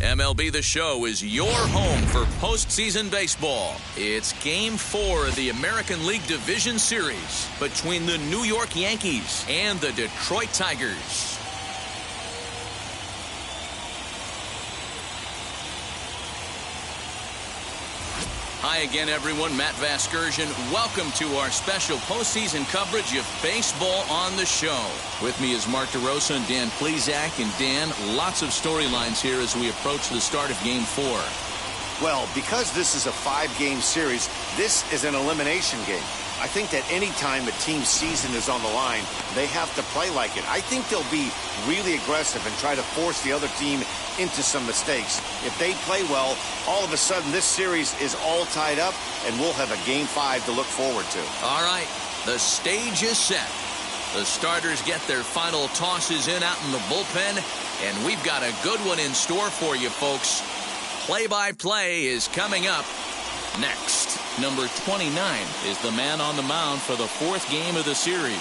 MLB The Show is your home for postseason baseball. It's Game 4 of the American League Division Series between the New York Yankees and the Detroit Tigers. Hi again, everyone. Matt Vasgersian. Welcome to our special postseason coverage of Baseball on the Show. With me is Mark DeRosa and Dan Plesac. And Dan, lots of storylines here as we approach the start of Game 4. Well, because this is a 5-game series, this is an elimination game. I think that any time a team's season is on the line, they have to play like it. I think they'll be really aggressive and try to force the other team into some mistakes. If they play well, all of a sudden this series is all tied up, and we'll have a Game 5 to look forward to. All right, the stage is set. The starters get their final tosses in out in the bullpen, and we've got a good one in store for you, folks. Play-by-play is coming up next. Number 29 is the man on the mound for the 4th game of the series.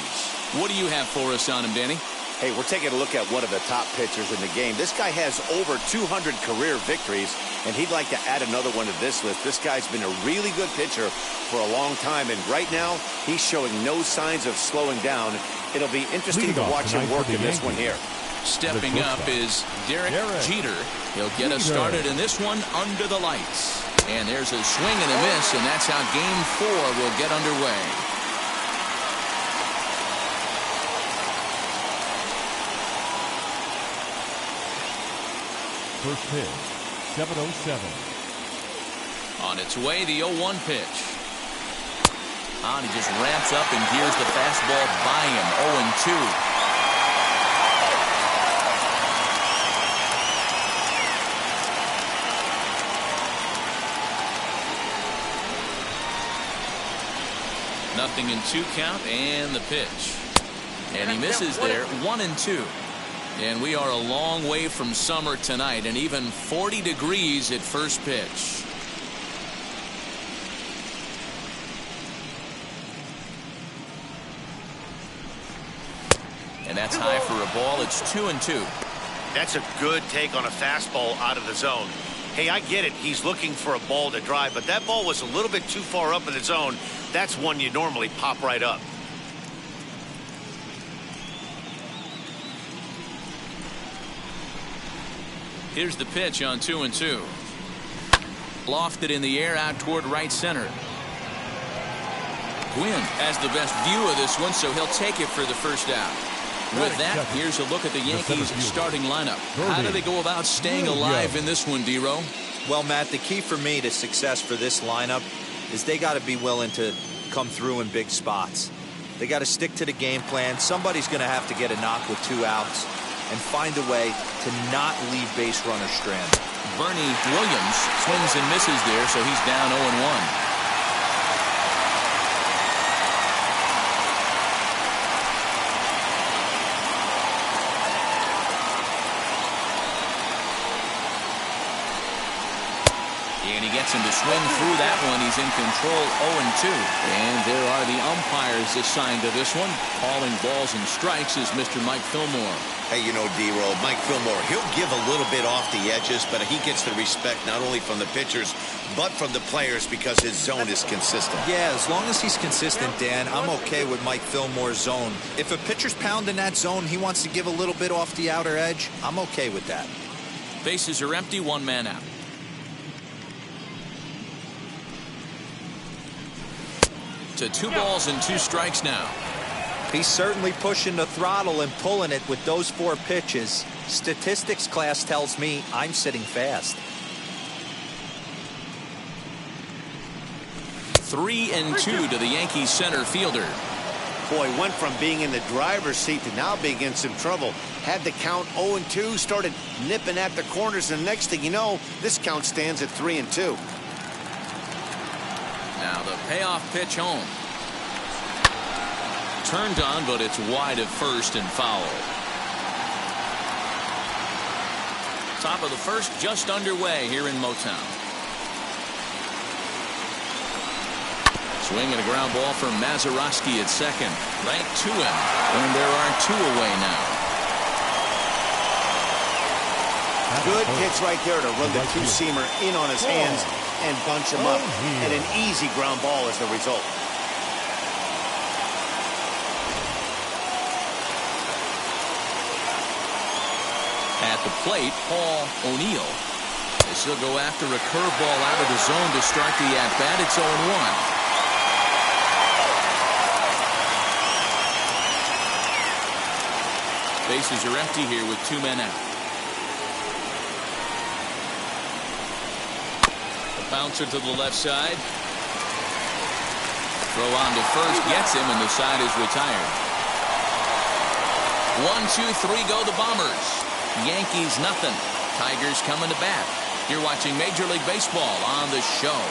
What do you have for us on him, Danny? Hey, we're taking a look at one of the top pitchers in the game. This guy has over 200 career victories, and he'd like to add another one to this list. This guy's been a really good pitcher for a long time, and right now he's showing no signs of slowing down. It'll be interesting to watch him work in this one here. Stepping up is Derek Jeter. He'll get us started in this one under the lights. And there's a swing and a miss, and that's how Game 4 will get underway. First pitch, 7:07. On its way, the 0-1 pitch. And he just ramps up and gears the fastball by him. 0-2. Nothing in 2 count, and the pitch. And he misses there. 1-2. And we are a long way from summer tonight, and even 40 degrees at first pitch. And that's high for a ball. It's 2-2. That's a good take on a fastball out of the zone. Hey, I get it. He's looking for a ball to drive, but that ball was a little bit too far up in the zone. That's one you normally pop right up. Here's the pitch on 2-2. Lofted in the air out toward right center. Gwynn has the best view of this one, so he'll take it for the first out. With that, here's a look at the Yankees' starting lineup. How do they go about staying alive in this one, D-Row? Well, Matt, the key for me to success for this lineup is they got to be willing to come through in big spots. They got to stick to the game plan. Somebody's going to have to get a knock with 2 outs and find a way to not leave base runners stranded. Bernie Williams swings and misses there, so he's down 0-1. And he gets him to swing through that one. He's in control, 0-2. And there are the umpires assigned to this one. Calling balls and strikes is Mr. Mike Fillmore. Hey, you know, D-Roll, Mike Fillmore, he'll give a little bit off the edges, but he gets the respect not only from the pitchers, but from the players because his zone is consistent. Yeah, as long as he's consistent, Dan, I'm okay with Mike Fillmore's zone. If a pitcher's pounding that zone, he wants to give a little bit off the outer edge, I'm okay with that. Bases are empty, 1 man out. To 2 balls and 2 strikes now. He's certainly pushing the throttle and pulling it with those 4 pitches. Statistics class tells me I'm sitting fast. 3-2 to the Yankees center fielder. Boy, went from being in the driver's seat to now being in some trouble. Had the count 0-2, started nipping at the corners, and the next thing you know, this count stands at 3-2. Now the payoff pitch home. turned on, but it's wide at first and foul. Top of the first just underway here in Motown. Swing and a ground ball from Mazeroski at second. Right to him. And there are 2 away now. Good pitch right there to run the two-seamer in on his hands and bunch him up. And an easy ground ball is the result. At the plate, Paul O'Neill. This will go after a curveball out of the zone to start the at-bat. It's 0-1. Bases are empty here with 2 men out. A bouncer to the left side. Throw on to first, gets him, and the side is retired. 1, 2, 3 go the Bombers. Yankees nothing. Tigers coming to bat. You're watching Major League Baseball on the show.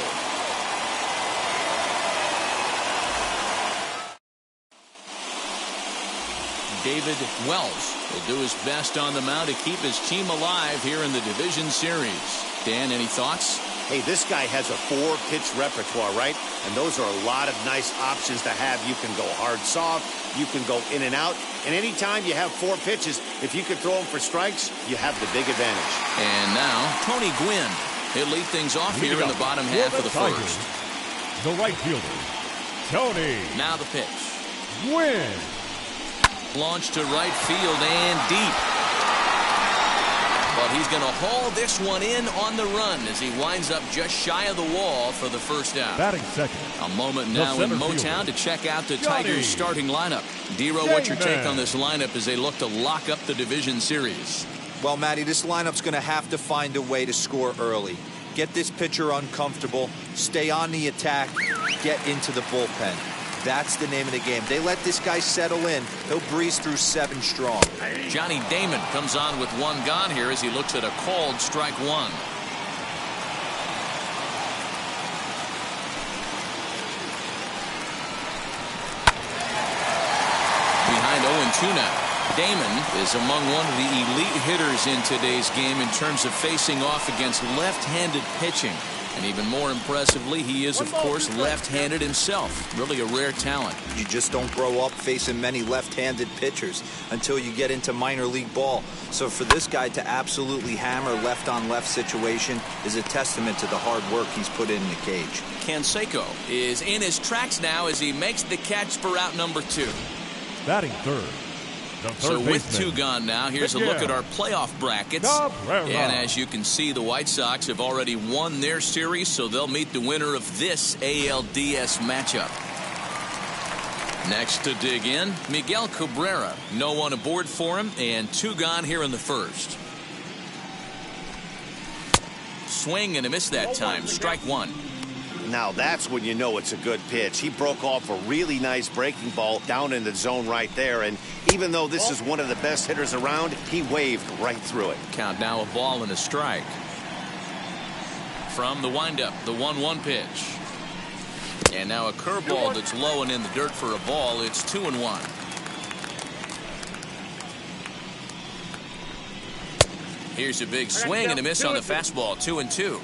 David Wells will do his best on the mound to keep his team alive here in the division series. Dan, any thoughts? Hey, this guy has a 4-pitch repertoire, right? And those are a lot of nice options to have. You can go hard, soft. You can go in and out. And anytime you have 4 pitches, if you can throw them for strikes, you have the big advantage. And now, Tony Gwynn. He'll lead things off here in the bottom half of the first. The right fielder, Tony. Now the pitch. Gwynn. Launch to right field and deep. But he's going to haul this one in on the run as he winds up just shy of the wall for the first out. Batting second. A moment now in Motown to check out the Tigers starting lineup. Dero, what's your take on this lineup as they look to lock up the division series? Well, Matty, this lineup's going to have to find a way to score early. Get this pitcher uncomfortable, stay on the attack, get into the bullpen. That's the name of the game. They let this guy settle in. He'll breeze through 7 strong. Johnny Damon comes on with 1 gone here as he looks at a called strike 1. Behind 0-2 now. Damon is among one of the elite hitters in today's game in terms of facing off against left-handed pitching. And even more impressively, he is, of course, left-handed himself. Really a rare talent. You just don't grow up facing many left-handed pitchers until you get into minor league ball. So for this guy to absolutely hammer left-on-left situation is a testament to the hard work he's put in the cage. Canseco is in his tracks now as he makes the catch for out number 2. Batting third. So with 2 gone now, here's a look at our playoff brackets. And as you can see, the White Sox have already won their series, so they'll meet the winner of this ALDS matchup. Next to dig in, Miguel Cabrera. No one aboard for him, and 2 gone here in the first. Swing and a miss that time. Strike 1. Now that's when you know it's a good pitch. He broke off a really nice breaking ball down in the zone right there. And even though this is one of the best hitters around, he waved right through it. Count now a ball and a strike. From the windup, the 1-1 pitch. And now a curveball that's low and in the dirt for a ball. It's 2-1. Here's a big swing and a miss on the fastball. 2-2.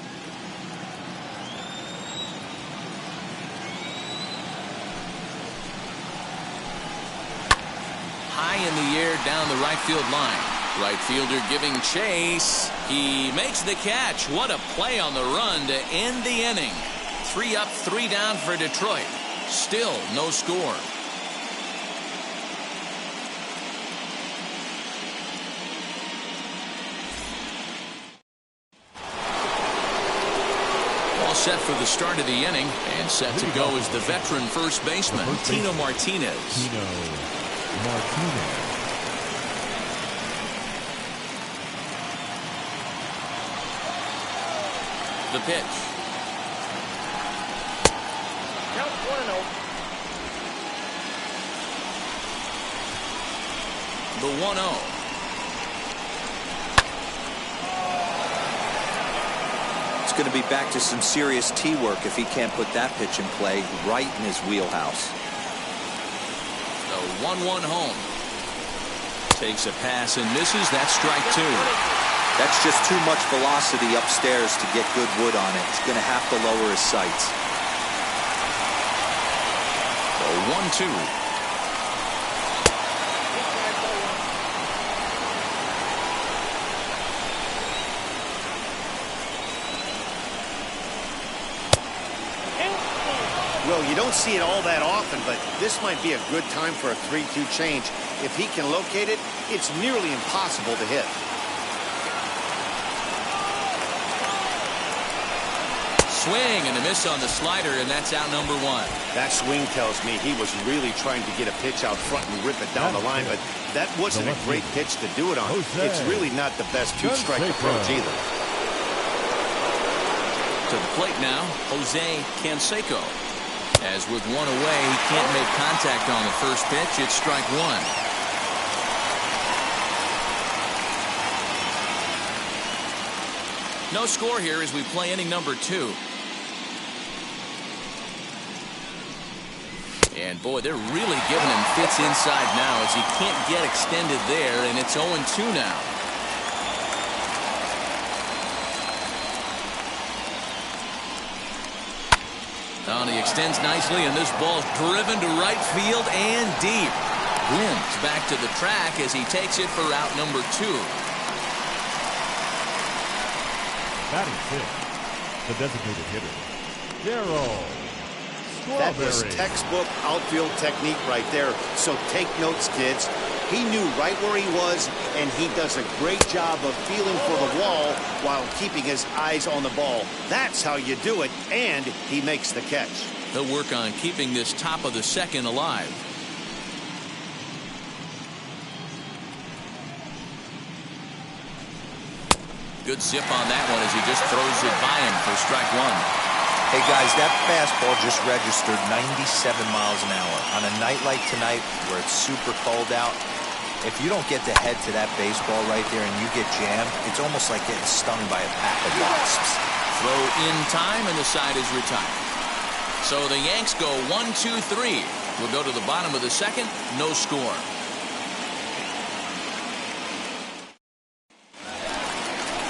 High in the air down the right field line. Right fielder giving chase. He makes the catch. What a play on the run to end the inning. 3 up, 3 down for Detroit. Still no score. All set for the start of the inning, and set to go is the veteran first baseman, Tino Martinez. The pitch. Count 1-0. The 1-0. It's going to be back to some serious tee work if he can't put that pitch in play right in his wheelhouse. The 1-1 home. Takes a pass and misses. That's strike 2. That's just too much velocity upstairs to get good wood on it. He's going to have to lower his sights. So 1-2. Well, you don't see it all that often, but this might be a good time for a 3-2 change. If he can locate it, it's nearly impossible to hit. Swing and a miss on the slider, and that's out number 1. That swing tells me he was really trying to get a pitch out front and rip it down the line, but that wasn't a great pitch to do it on. It's really not the best two-strike approach either. To the plate now, Jose Canseco. As with 1 away, he can't make contact on the first pitch. It's strike 1. No score here as we play inning number 2. And boy, they're really giving him fits inside now as he can't get extended there, and it's 0-2 now. Oh, he extends nicely, and this ball's driven to right field and deep. Wins back to the track as he takes it for out number 2. Batting fifth, the designated hitter, Darryl. That was textbook outfield technique right there. So take notes, kids. He knew right where he was, and he does a great job of feeling for the wall while keeping his eyes on the ball. That's how you do it, and he makes the catch. He'll work on keeping this top of the second alive. Good zip on that one as he just throws it by him for strike 1. Hey, guys, that fastball just registered 97 miles an hour. On a night like tonight where it's super cold out, if you don't get the head to that baseball right there and you get jammed, it's almost like getting stung by a pack of wasps. Throw in time, and the side is retired. So the Yanks go 1-2-3. We'll go to the bottom of the second. No score.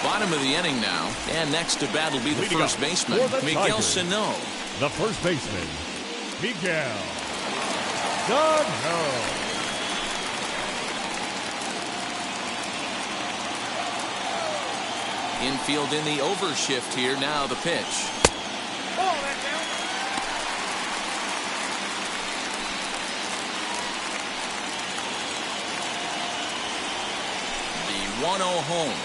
Bottom of the inning now, and next to bat will be the first baseman, Miguel Sano. The first baseman, Miguel Sano. Infield in the overshift here. Now the pitch. The 1-0 home.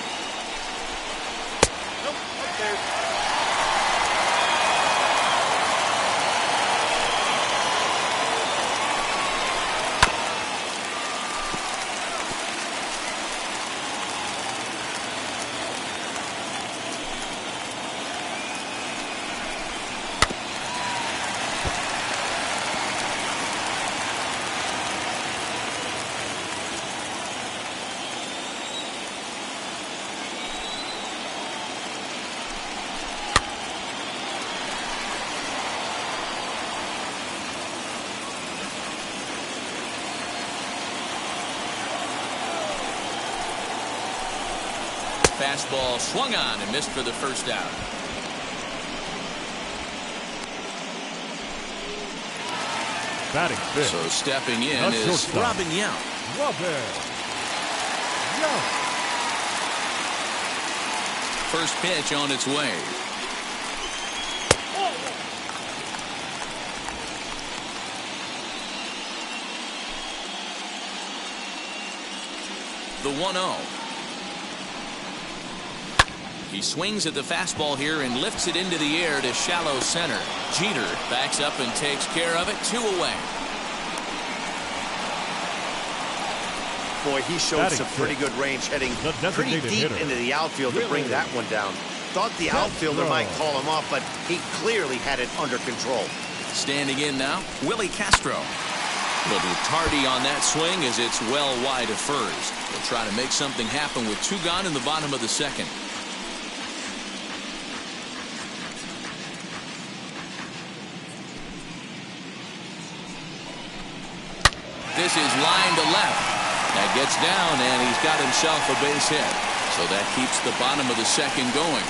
Fastball swung on and missed for the first out. Batting fifth. So stepping in is Robin Yount. First pitch on its way. The 1-0. He swings at the fastball here and lifts it into the air to shallow center. Jeter backs up and takes care of it. 2 away. Boy, he showed some pretty good range heading pretty deep into the outfield to bring that one down. Thought the outfielder might call him off, but he clearly had it under control. Standing in now, Willie Castro. A little tardy on that swing as it's well wide of first. They'll try to make something happen with 2 gone in the bottom of the second. This is line to left. That gets down, and he's got himself a base hit. So that keeps the bottom of the second going.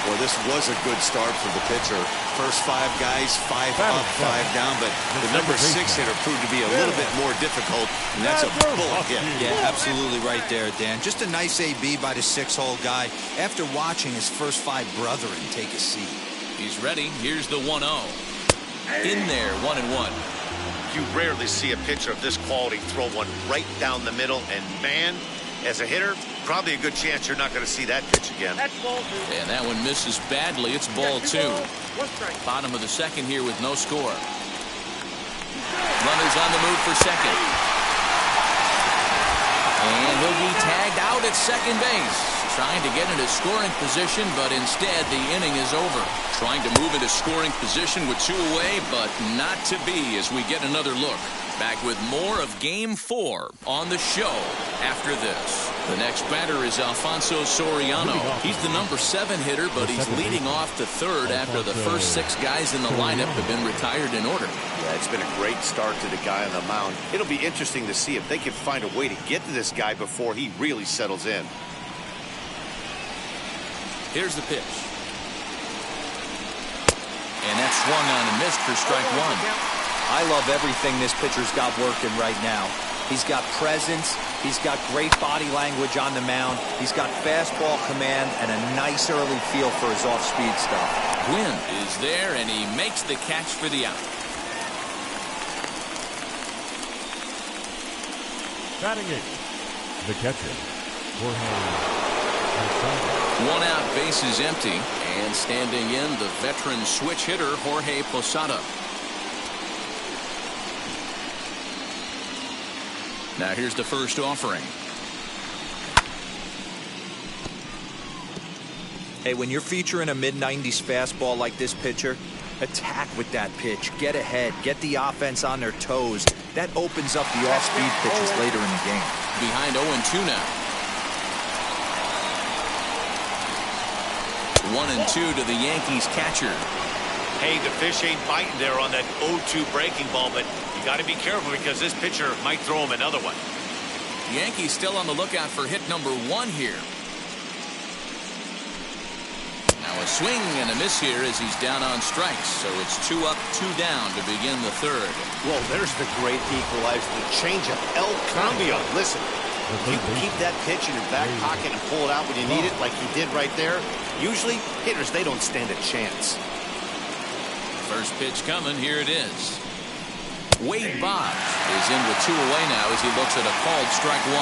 Well, this was a good start for the pitcher. First 5 guys, 5 up, 5 down, but the number 6 hitter proved to be a little bit more difficult, and that's a bullet hit. Yeah, absolutely right there, Dan. Just a nice AB by the 6-hole guy after watching his first 5 brethren take a seat. He's ready. Here's the 1-0. In there, 1-1. You rarely see a pitcher of this quality throw one right down the middle, and man, as a hitter, probably a good chance you're not going to see that pitch again. That's ball 2. And that one misses badly. It's ball 2. Bottom of the second here with no score. Runners on the move for second. And he'll be tagged out at second base. Trying to get into scoring position, but instead the inning is over. Trying to move into scoring position with 2 away, but not to be as we get another look. Back with more of Game 4 on the show after this. The next batter is Alfonso Soriano. He's the number 7 hitter, but he's leading off the third after the first 6 guys in the lineup have been retired in order. Yeah, it's been a great start to the guy on the mound. It'll be interesting to see if they can find a way to get to this guy before he really settles in. Here's the pitch. And that's swung on and missed for strike 1. I love everything this pitcher's got working right now. He's got presence. He's got great body language on the mound. He's got fastball command and a nice early feel for his off-speed stuff. Gwynn is there, and he makes the catch for the out. Batting 8, the catcher, Jorge. 1 out, bases empty, and standing in the veteran switch hitter Jorge Posada. Now here's the first offering. Hey, when you're featuring a mid-90s fastball like this pitcher, attack with that pitch. Get ahead. Get the offense on their toes. That opens up the off-speed pitches later in the game. Behind 0-2 now. 1-2 to the Yankees catcher. Hey, the fish ain't biting there on that 0-2 breaking ball, but you got to be careful because this pitcher might throw him another one. The Yankees still on the lookout for hit number 1 here. Now a swing and a miss here as he's down on strikes. So it's 2 up, 2 down to begin the third. Well, there's the great equalizer, the changeup, El Cambio. Listen, if you can keep that pitch in your back pocket and pull it out when you need it, like he did right there, usually hitters, they don't stand a chance. First pitch coming. Here it is. Wade Boggs is in with 2 away now as he looks at a called strike 1.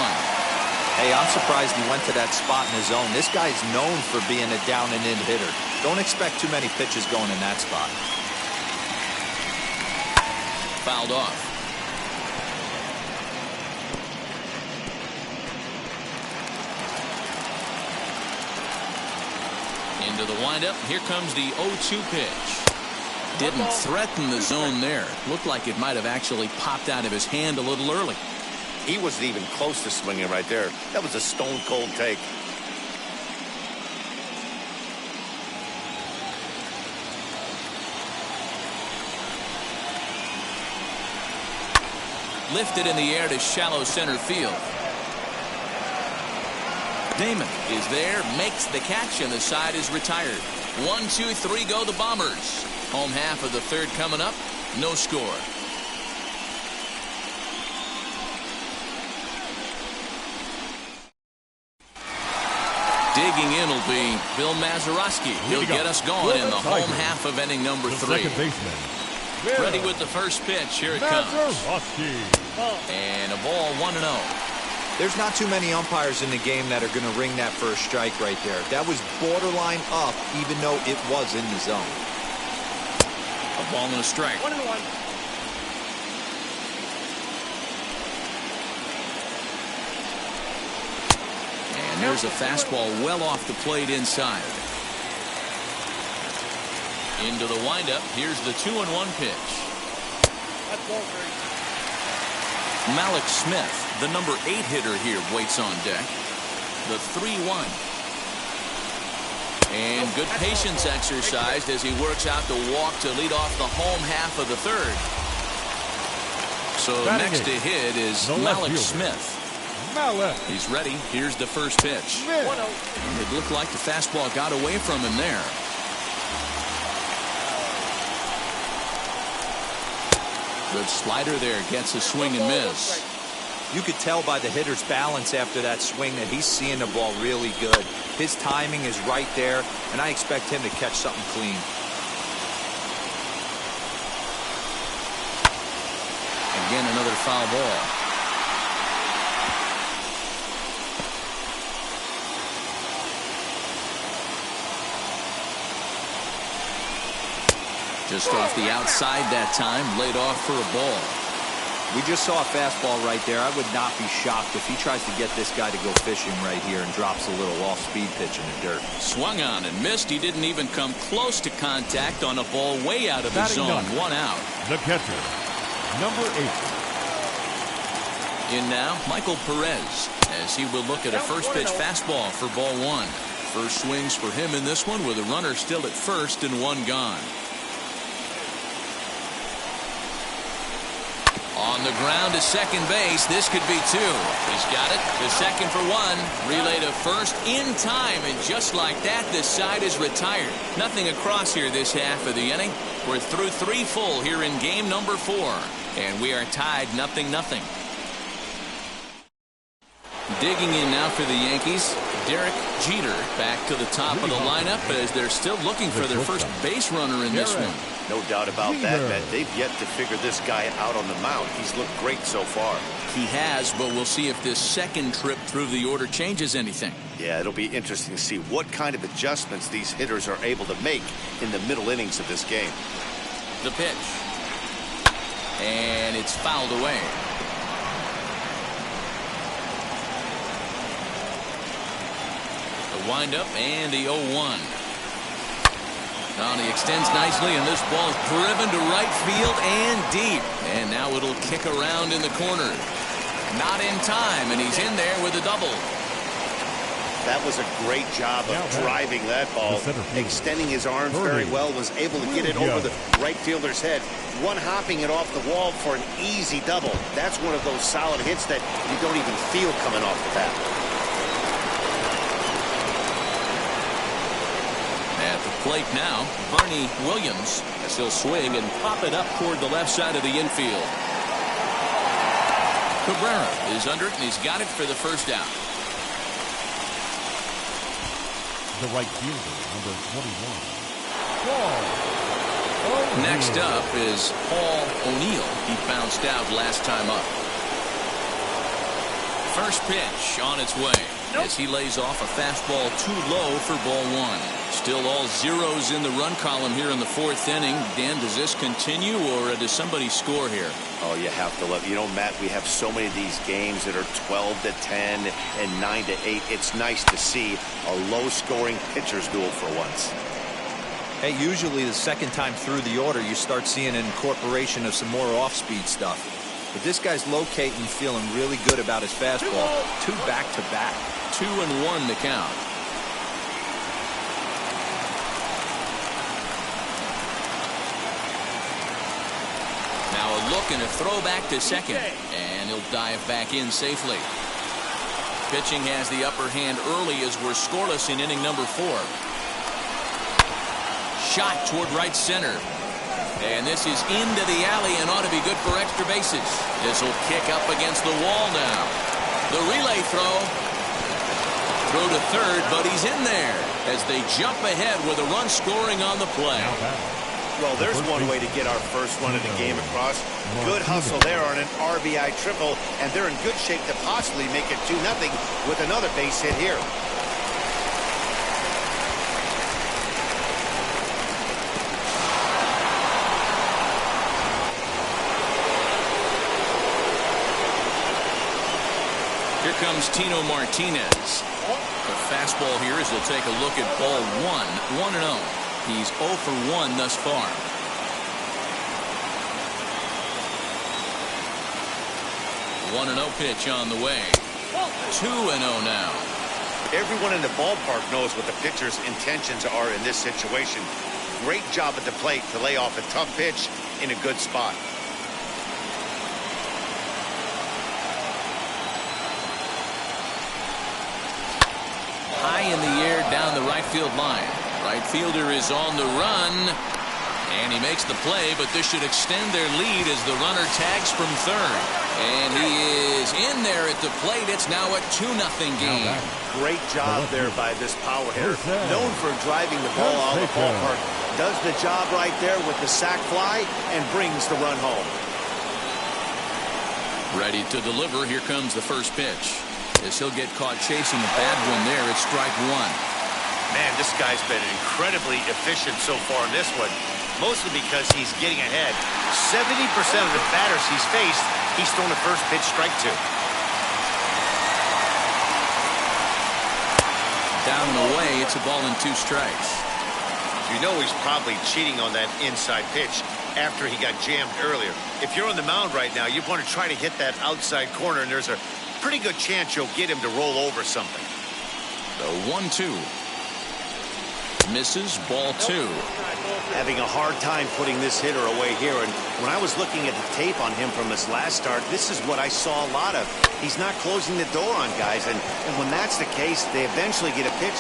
Hey, I'm surprised he went to that spot in his zone. This guy's known for being a down-and-in hitter. Don't expect too many pitches going in that spot. Fouled off. Into the windup. Here comes the 0-2 pitch. Didn't threaten the zone there. Looked like it might have actually popped out of his hand a little early. He wasn't even close to swinging right there. That was a stone-cold take. Lifted in the air to shallow center field. Damon is there, makes the catch, and the side is retired. 1, 2, 3 go the Bombers. Home half of the third coming up. No score. Digging in will be Bill Mazeroski. He'll get us going in the home half of inning number 3. Second baseman. Ready with the first pitch. Here it comes. And a ball 1-0. There's not too many umpires in the game that are going to ring that first strike right there. That was borderline up, even though it was in the zone. A ball and a strike. 1-1. And there's a fastball well off the plate inside. Into the windup. Here's the 2-1 pitch. That's ball 3. Malik Smith, the number 8 hitter here, waits on deck. The 3-1. And good patience exercised as he works out the walk to lead off the home half of the third. So next to hit is Malik Smith. He's ready. Here's the first pitch. It looked like the fastball got away from him there. Good slider there. Gets a swing and miss. You could tell by the hitter's balance after that swing that he's seeing the ball really good. His timing is right there, and I expect him to catch something clean. Again, another foul ball. Just off the outside that time, laid off for a ball. We just saw a fastball right there. I would not be shocked if he tries to get this guy to go fishing right here and drops a little off-speed pitch in the dirt. Swung on and missed. He didn't even come close to contact on a ball way out of the zone. 1 out. The catcher, number 8. In now, Michael Perez, as he will look at a first pitch fastball for ball 1. First swings for him in this one with a runner still at first and 1 gone. On the ground to second base. This could be 2. He's got it. The second for 1. Relay to first in time. And just like that, this side is retired. Nothing across here this half of the inning. We're through 3 full here in game number 4. And we are tied 0-0. Digging in now for the Yankees, Derek Jeter back to the top of the lineup as they're still looking for their first base runner in this one. No doubt about that, man. They've yet to figure this guy out on the mound. He's looked great so far. He has, but we'll see if this second trip through the order changes anything. Yeah, it'll be interesting to see what kind of adjustments these hitters are able to make in the middle innings of this game. The pitch. And it's fouled away. The windup and the 0-1. Now he extends nicely, and this ball is driven to right field and deep. And now it'll kick around in the corner. Not in time, and he's in there with a double. That was a great job of driving that ball. Extending his arms very well, was able to get it over the right fielder's head. One hopping it off the wall for an easy double. That's one of those solid hits that you don't even feel coming off the bat. At the plate now, Bernie Williams, as he'll swing and pop it up toward the left side of the infield. Cabrera is under it, and he's got it for the first out. The right fielder, number 21. Next up is Paul O'Neill. He bounced out last time up. First pitch on its way as he lays off a fastball too low for ball 1. Still all zeros in the run column here in the 4th inning. Dan, does this continue, or does somebody score here? Oh, you have to love. You know, Matt, we have so many of these games that are 12-10 and 9-8. It's nice to see a low-scoring pitcher's duel for once. Hey, usually the second time through the order, you start seeing an incorporation of some more off-speed stuff. But this guy's locating, feeling really good about his fastball. 2 back-to-back. 2-1 to count. Now a look and a throw back to second, and he'll dive back in safely. Pitching has the upper hand early as we're scoreless in inning number 4. Shot toward right center. And this is into the alley and ought to be good for extra bases. This will kick up against the wall now. The relay throw. Throw to third, but he's in there as they jump ahead with a run scoring on the play. Well, there's one way to get our first run of the game across. Good hustle there on an RBI triple, and they're in good shape to possibly make it 2-0 with another base hit here. Here comes Tino Martinez. The fastball here as he'll take a look at ball 1, 1-0. He's 0 for 1 thus far. One 1-0 pitch on the way. 2-0 now. Everyone in the ballpark knows what the pitcher's intentions are in this situation. Great job at the plate to lay off a tough pitch in a good spot. high in the air down the right field line. Right fielder is on the run, and he makes the play, but this should extend their lead as the runner tags from third. And he is in there at the plate. It's now a 2-0 game. Great job there by this power hitter. Known for driving the ball out of the ballpark. Does the job right there with the sac fly and brings the run home. Ready to deliver. Here comes the first pitch. As he'll get caught chasing a bad one there, it's strike one. Man, this guy's been incredibly efficient so far in this one. Mostly because he's getting ahead. 70% of the batters he's faced, he's thrown a first pitch strike to. Down and away, it's a ball and 2 strikes. You know he's probably cheating on that inside pitch after he got jammed earlier. If you're on the mound right now, you want to try to hit that outside corner, and there's a pretty good chance you'll get him to roll over something. The 1-2. Misses, ball 2. Having a hard time putting this hitter away here, and when I was looking at the tape on him from his last start, this is what I saw a lot of. He's not closing the door on guys, and when that's the case, they eventually get a pitch.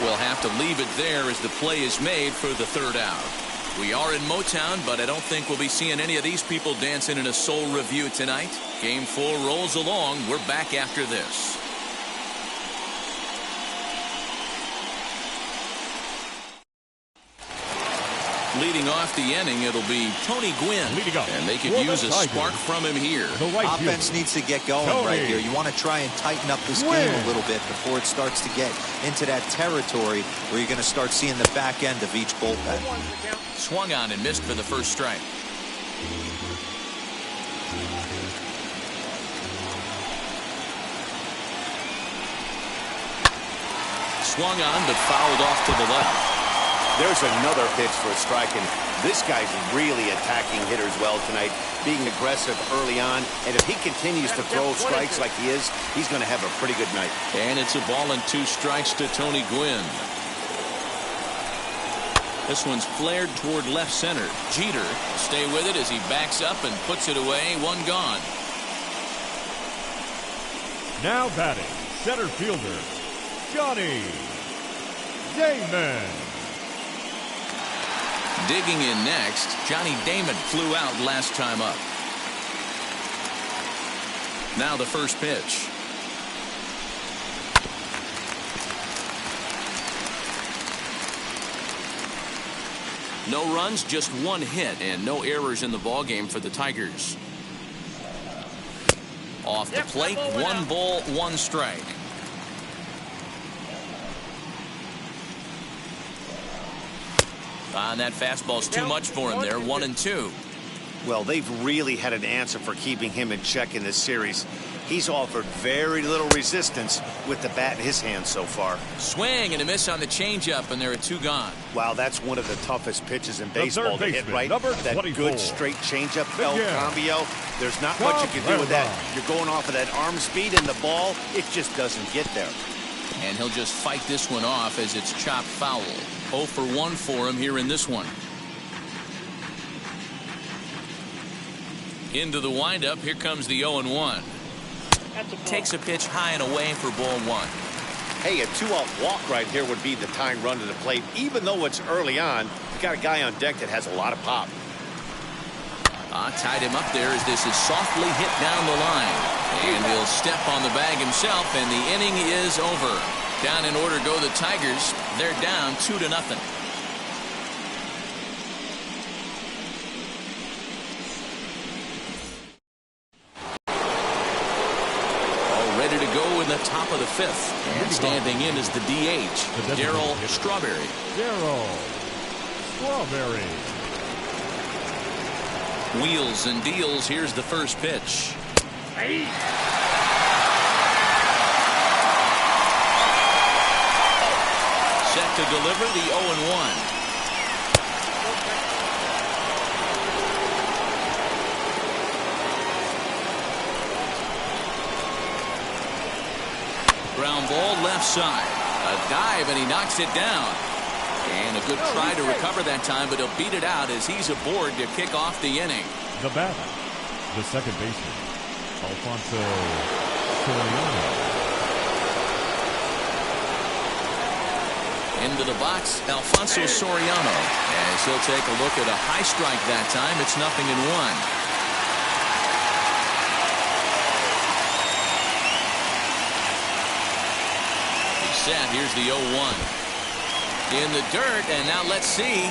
We'll have to leave it there as the play is made for the 3rd out. We are in Motown, but I don't think we'll be seeing any of these people dancing in a soul review tonight. Game 4 rolls along. We're back after this. Leading off the inning, it'll be Tony Gwynn. And they could use a spark from him here. Offense needs to get going right here. You want to try and tighten up this game a little bit before it starts to get into that territory where you're going to start seeing the back end of each bullpen. Swung on and missed for the first strike. Swung on but fouled off to the left. There's another pitch for a strike, and this guy's really attacking hitters well tonight, being aggressive early on, and if he continues to throw strikes like he is, he's going to have a pretty good night. And it's a ball and 2 strikes to Tony Gwynn. This one's flared toward left center. Jeter will stay with it as he backs up and puts it away. 1 gone. Now batting, center fielder, Johnny Damon. Digging in next, Johnny Damon flew out last time up. Now the first pitch. No runs, just 1 hit, and no errors in the ballgame for the Tigers. Off the plate, 1 ball, 1 strike. And that fastball's too much for him there. 1-2. Well, they've really had an answer for keeping him in check in this series. He's offered very little resistance with the bat in his hand so far. Swing and a miss on the changeup, and there are 2 gone. Wow, that's one of the toughest pitches in baseball to hit right. That good straight changeup El Cambio. There's not much you can do with that. You're going off of that arm speed, and the ball, it just doesn't get there. And he'll just fight this one off as it's chopped foul. 0 for 1 for him here in this one. Into the windup. Here comes the 0-1. Takes a pitch high and away for ball 1. Hey, a 2-out walk right here would be the tying run to the plate. Even though it's early on, you got a guy on deck that has a lot of pop. Tied him up there as this is softly hit down the line. And he'll step on the bag himself, and the inning is over. Down in order go the Tigers. They're down 2-0. All ready to go in the top of the 5th. And standing in is the DH, Darryl Strawberry. Wheels and deals. Here's the first pitch. Set to deliver the 0-1. Ground ball left side. A dive and he knocks it down. And a good try to recover that time, but he'll beat it out as he's aboard to kick off the inning. The batter, the second baseman, Alfonso Soriano. Into the box, Alfonso Soriano. As he'll take a look at a high strike that time. It's 0-1. He's set. Here's the 0-1. In the dirt, and now let's see.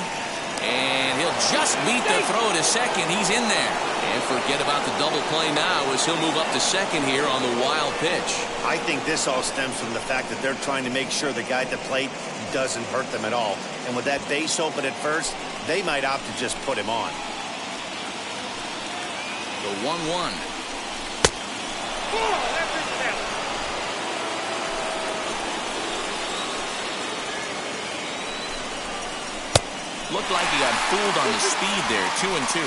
And he'll just beat the throw to second. He's in there. And forget about the double play now as he'll move up to second here on the wild pitch. I think this all stems from the fact that they're trying to make sure the guy at the plate doesn't hurt them at all. And with that base open at first, they might opt to just put him on. The 1-1. Looked like he got fooled on the speed there. 2-2.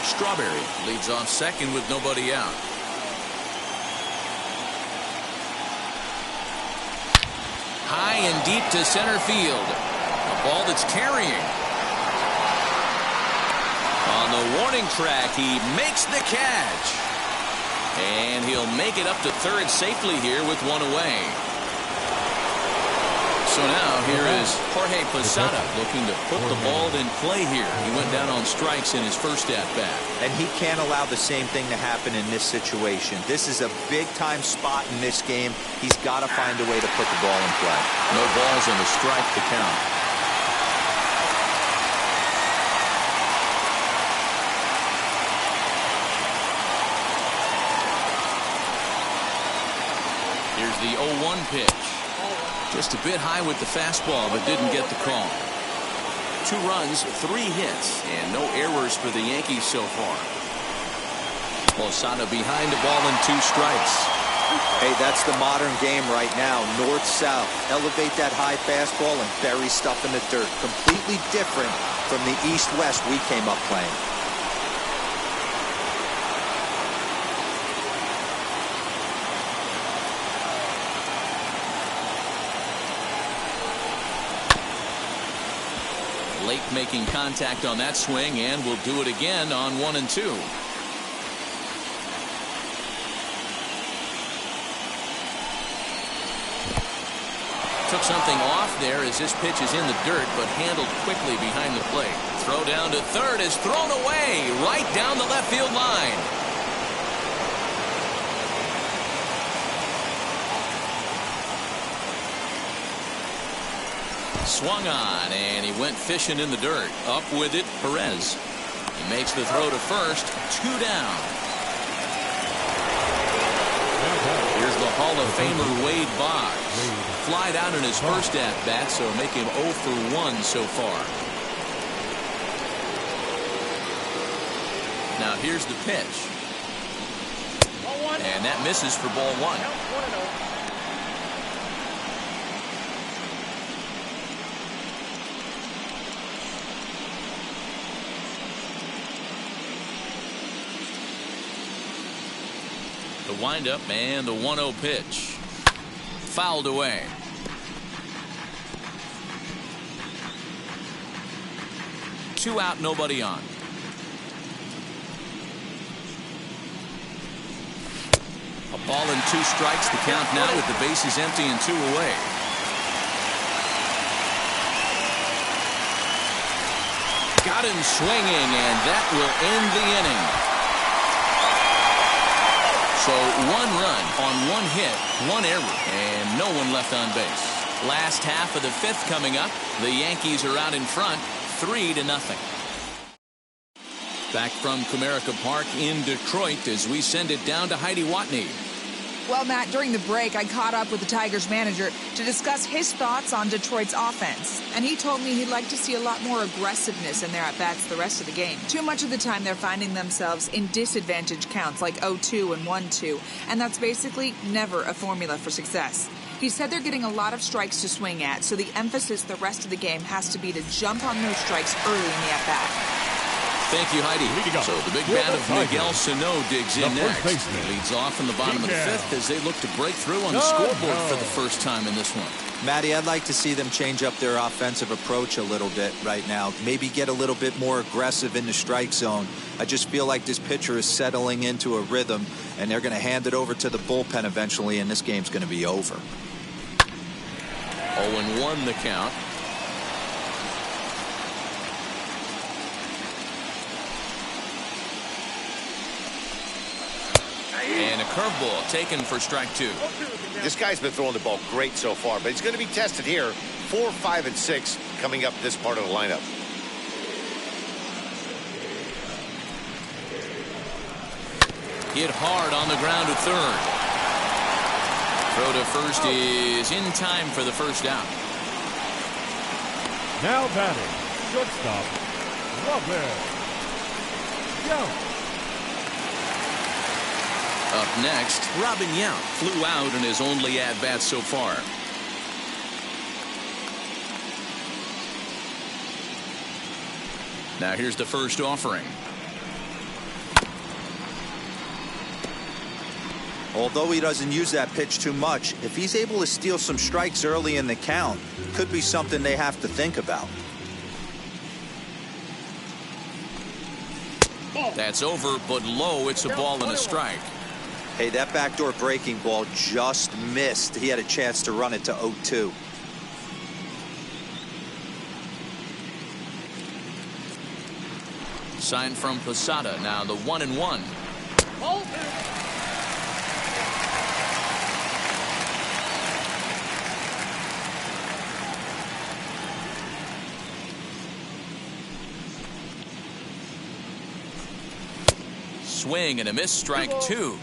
Strawberry leads off second with nobody out. High and deep to center field. A ball that's carrying. On the warning track, he makes the catch. And he'll make it up to third safely here with one away. So now here is Jorge Posada looking to put the ball in play here. He went down on strikes in his first at-bat. And he can't allow the same thing to happen in this situation. This is a big-time spot in this game. He's got to find a way to put the ball in play. No balls and a strike to count. Here's the 0-1 pitch. Just a bit high with the fastball, but didn't get the call. 2 runs, 3 hits, and no errors for the Yankees so far. Posada behind the ball and 2 strikes. Hey, that's the modern game right now. North-south. Elevate that high fastball and bury stuff in the dirt. Completely different from the east-west we came up playing. Lake making contact on that swing, and will do it again on 1 and 2. Took something off there as this pitch is in the dirt, but handled quickly behind the plate. Throw down to third is thrown away right down the left field line. Swung on, and he went fishing in the dirt. Up with it, Perez. He makes the throw to first. 2 down. Here's the Hall of Famer Wade Boggs. Flied out in his first at-bat, so make him 0 for 1 so far. Now here's the pitch. And that misses for ball 1. The windup and the 1-0 pitch. Fouled away. Two out, nobody on. A ball and 2 strikes. The count now with the bases empty and 2 away. Got him swinging, and that will end the inning. So 1 run on 1 hit, 1 error, and no one left on base. Last half of the 5th coming up. The Yankees are out in front, 3-0. Back from Comerica Park in Detroit as we send it down to Heidi Watney. Well, Matt, during the break, I caught up with the Tigers manager to discuss his thoughts on Detroit's offense. And he told me he'd like to see a lot more aggressiveness in their at-bats the rest of the game. Too much of the time, they're finding themselves in disadvantage counts like 0-2 and 1-2. And that's basically never a formula for success. He said they're getting a lot of strikes to swing at, so the emphasis the rest of the game has to be to jump on those strikes early in the at-bat. Thank you, Heidi. So the big bat of Miguel Sano digs in next. He leads off in the bottom of the 5th as they look to break through on the scoreboard for the first time in this one. Matty, I'd like to see them change up their offensive approach a little bit right now. Maybe get a little bit more aggressive in the strike zone. I just feel like this pitcher is settling into a rhythm, and they're going to hand it over to the bullpen eventually, and this game's going to be over. 0-1 the count. And a curveball taken for strike 2. This guy's been throwing the ball great so far, but he's going to be tested here. 4, 5, and 6 coming up this part of the lineup. Hit hard on the ground to third. Throw to first is in time for the first out. Now batting, shortstop, Robert Yount. Up next, Robin Yount flew out in his only at-bat so far. Now here's the first offering. Although he doesn't use that pitch too much, if he's able to steal some strikes early in the count, could be something they have to think about. That's over, but low. It's a ball and a strike. Hey, that backdoor breaking ball just missed. He had a chance to run it to 0-2. Sign from Posada. Now the 1-1. Swing and a miss, strike 2.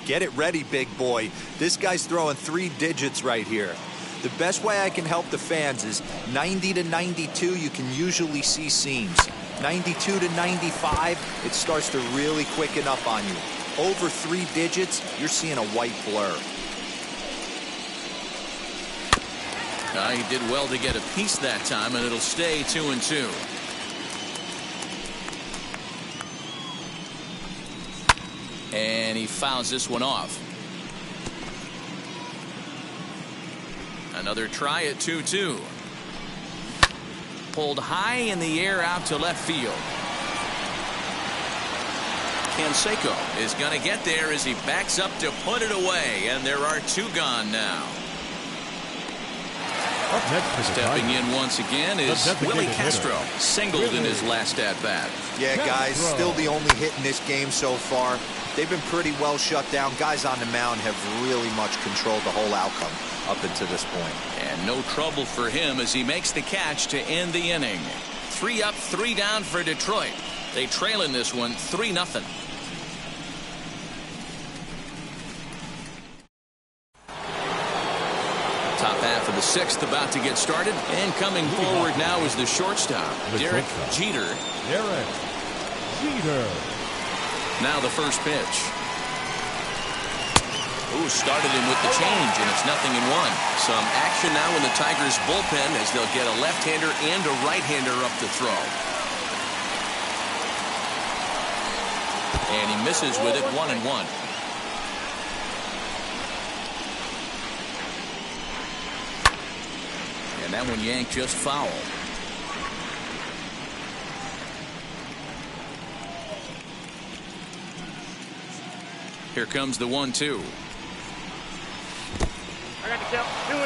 Get it ready, big boy. This guy's throwing 3 digits right here. The best way I can help the fans is 90 to 92, you can usually see seams. 92 to 95, it starts to really quicken up on you. Over 3 digits, you're seeing a white blur. He did well to get a piece that time, and it'll stay 2-2. And he fouls this one off. Another try at 2-2. Pulled high in the air out to left field. Canseco is going to get there as he backs up to put it away, and there are 2 gone now. Up next, stepping in once again is Willie Castro. Hitter. Singled in his last at-bat. Yeah, guys, still the only hit in this game so far. They've been pretty well shut down. Guys on the mound have really much controlled the whole outcome up until this point. And no trouble for him as he makes the catch to end the inning. 3 up, 3 down for Detroit. They trail in this one 3-0. Top half of the 6th about to get started, and coming forward now is the shortstop, Derek Jeter. Derek Jeter. Now the first pitch. Ooh, started him with the change, and it's 0-1. Some action now in the Tigers bullpen as they'll get a left-hander and a right-hander up to throw. And he misses with it, 1-1. And that one yanked just foul. Here comes the 1-2. I got the count. 2-2.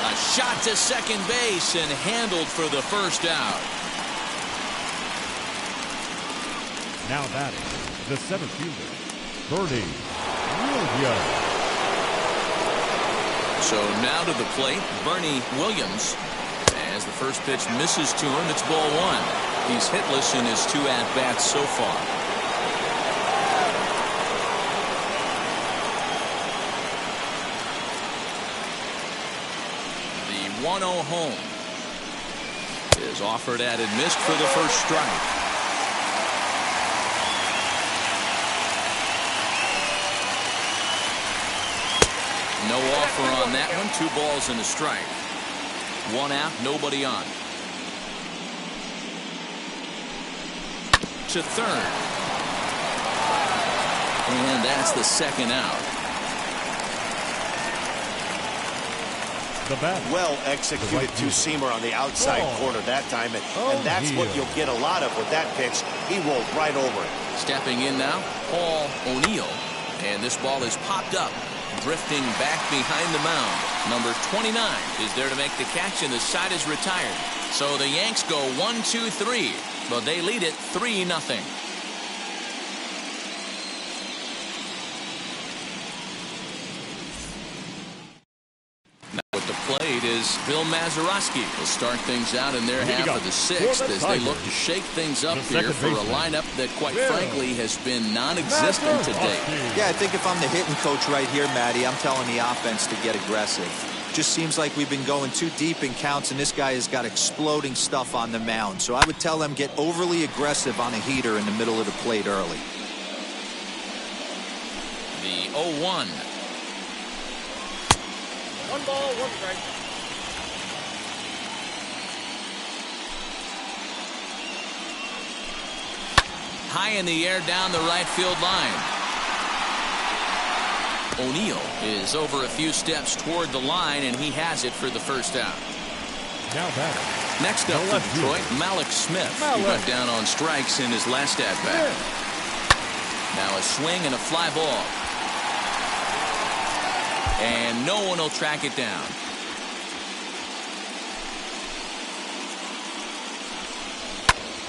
A shot to second base and handled for the first out. Now batting, the 7th fielder, Bernie Williams. So now to the plate, Bernie Williams. As the first pitch misses to him, it's ball 1. He's hitless in his 2 at-bats so far. The 1-0 home is offered at and missed for the first strike. No offer on that one. 2 balls and a strike. 1 out, nobody on. To third. And that's the second out. The bat. Well executed two-seamer on the outside corner that time, and that's what you'll get a lot of with that pitch. He rolled right over it. Stepping in now, Paul O'Neill. And this ball is popped up, drifting back behind the mound. Number 29 is there to make the catch, and the side is retired. So the Yanks go 1-2-3, but they lead it 3-0. With the plate is Bill Mazeroski. Will start things out in their half of the sixth as they look to shake things up here for a lineup that, quite frankly, has been non-existent today. Yeah, I think if I'm the hitting coach right here, Matty, I'm telling the offense to get aggressive. Just seems like we've been going too deep in counts, and this guy has got exploding stuff on the mound. So I would tell them get overly aggressive on a heater in the middle of the plate early. The 0-1. 1 ball, 1 strike. High in the air down the right field line. O'Neill is over a few steps toward the line, and he has it for the first out. Now batting. Next up for Detroit, Malik Smith. He went down on strikes in his last at-bat. Now a swing and a fly ball. And no one will track it down.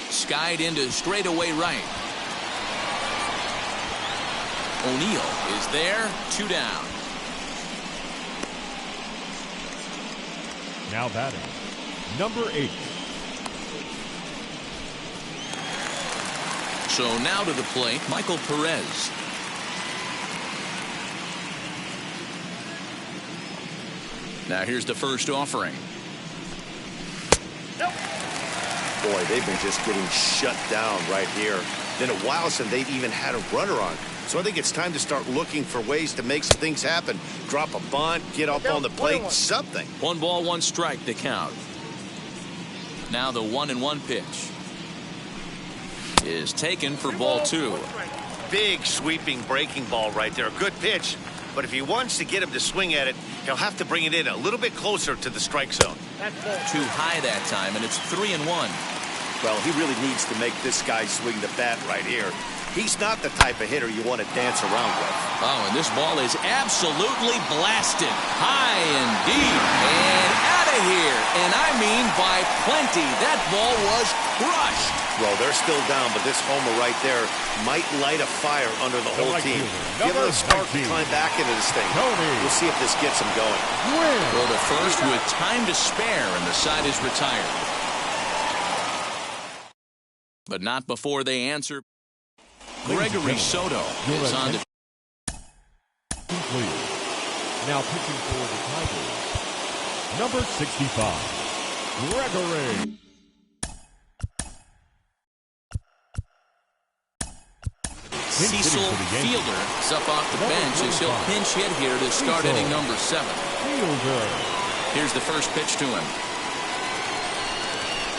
Skied into straightaway right. O'Neill is there, 2 down. Now batting, number 8. So now to the plate, Michael Perez. Now here's the first offering. Boy, they've been just getting shut down right here. Been a while since they've even had a runner on. So I think it's time to start looking for ways to make some things happen. Drop a bunt, get up on the plate, something. 1 ball, 1 strike to count. Now the 1-1 pitch is taken for ball 2. Big sweeping breaking ball right there. A good pitch. But if he wants to get him to swing at it, he'll have to bring it in a little bit closer to the strike zone. Too high that time, and it's 3-1. Well, he really needs to make this guy swing the bat right here. He's not the type of hitter you want to dance around with. Oh, and this ball is absolutely blasted. High and deep and out of here. And I mean by plenty. That ball was crushed. Well, they're still down, but this homer right there might light a fire under the whole team. Give it a spark to climb back into this thing. We'll see if this gets him going. Well, the first with time to spare, and the side is retired. But not before they answer. Gregory Soto is on the. Now pitching for the Tigers, number 65, Gregory. Cecil Fielder is up off the bench as he'll pinch hit here to start inning number 7. Here's the first pitch to him.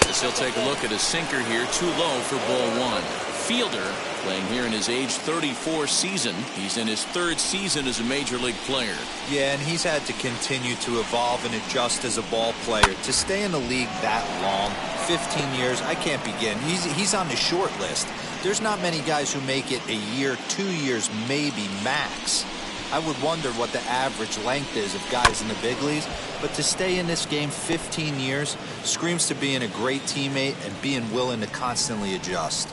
As he'll take a look at a sinker here, too low for ball 1. Fielder playing here in his age 34 season. He's in his 3rd season as a major league player. Yeah, and he's had to continue to evolve and adjust as a ball player. To stay in the league that long, 15 years, I can't begin. He's on the short list. There's not many guys who make it a year, 2 years, maybe max. I would wonder what the average length is of guys in the big leagues, but to stay in this game 15 years screams to being a great teammate and being willing to constantly adjust.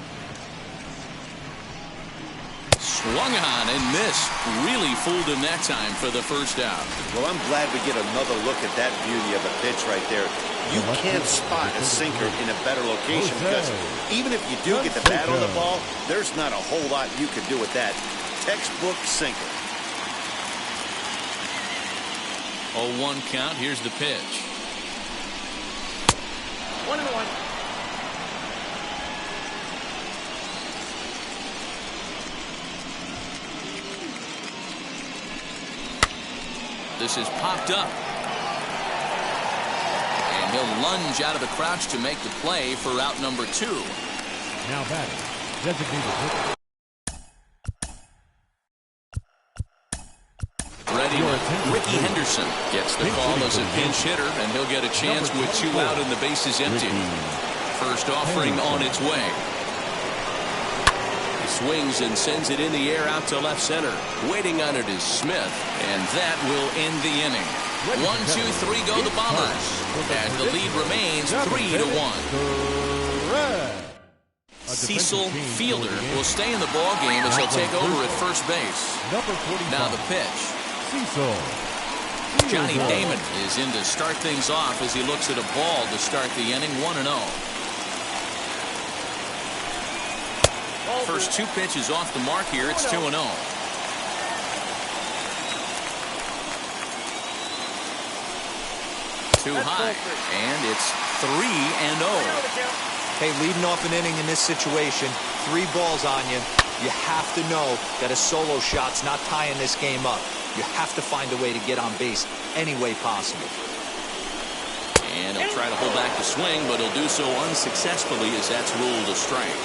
Swung on and missed. Really fooled him that time for the first out. Well, I'm glad we get another look at that beauty of a pitch right there. You can't spot a sinker in a better location because even if you do get the bat on the ball, there's not a whole lot you can do with that. Textbook sinker. 0-1 count. Here's the pitch. 1-1. This is popped up. And he'll lunge out of the crouch to make the play for out number 2. Now batting, designated hitter, Anderson gets the call as a pinch hitter, and he'll get a chance with 2 out and the bases empty. First offering on its way. He swings and sends it in the air out to left center. Waiting on it is Smith, and that will end the inning. 1-2-3 go the Bombers, as the lead remains 3-1. Cecil Fielder will stay in the ball game as he'll take over at first base. Now the pitch. Johnny Damon is in to start things off as he looks at a ball to start the inning. 1-0. First 2 pitches off the mark here. It's 2-0. Too high, and it's 3-0. Hey, leading off an inning in this situation, 3 balls on you. You have to know that a solo shot's not tying this game up. You have to find a way to get on base any way possible. And he'll try to hold back the swing, but he'll do so unsuccessfully as that's ruled a strike.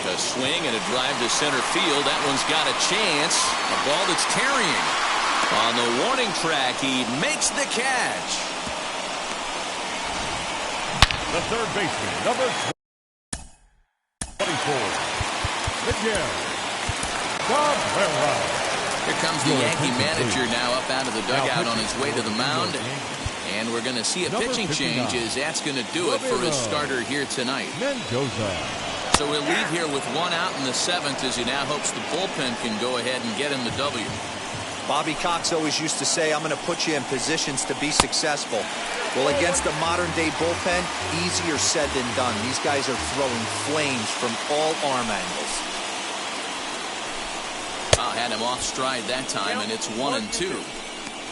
A swing and a drive to center field. That one's got a chance. A ball that's tarrying. On the warning track, he makes the catch. The third baseman, number 24, Miguel Cabrera. Here comes the Yankee manager now up out of the dugout on his way to the mound. And we're going to see a pitching change as that's going to do it for his starter here tonight. So we'll leave here with 1 out in the 7th as he now hopes the bullpen can go ahead and get him the W. Bobby Cox always used to say, I'm going to put you in positions to be successful. Well, against a modern-day bullpen, easier said than done. These guys are throwing flames from all arm angles. Had him off stride that time, and it's 1-2.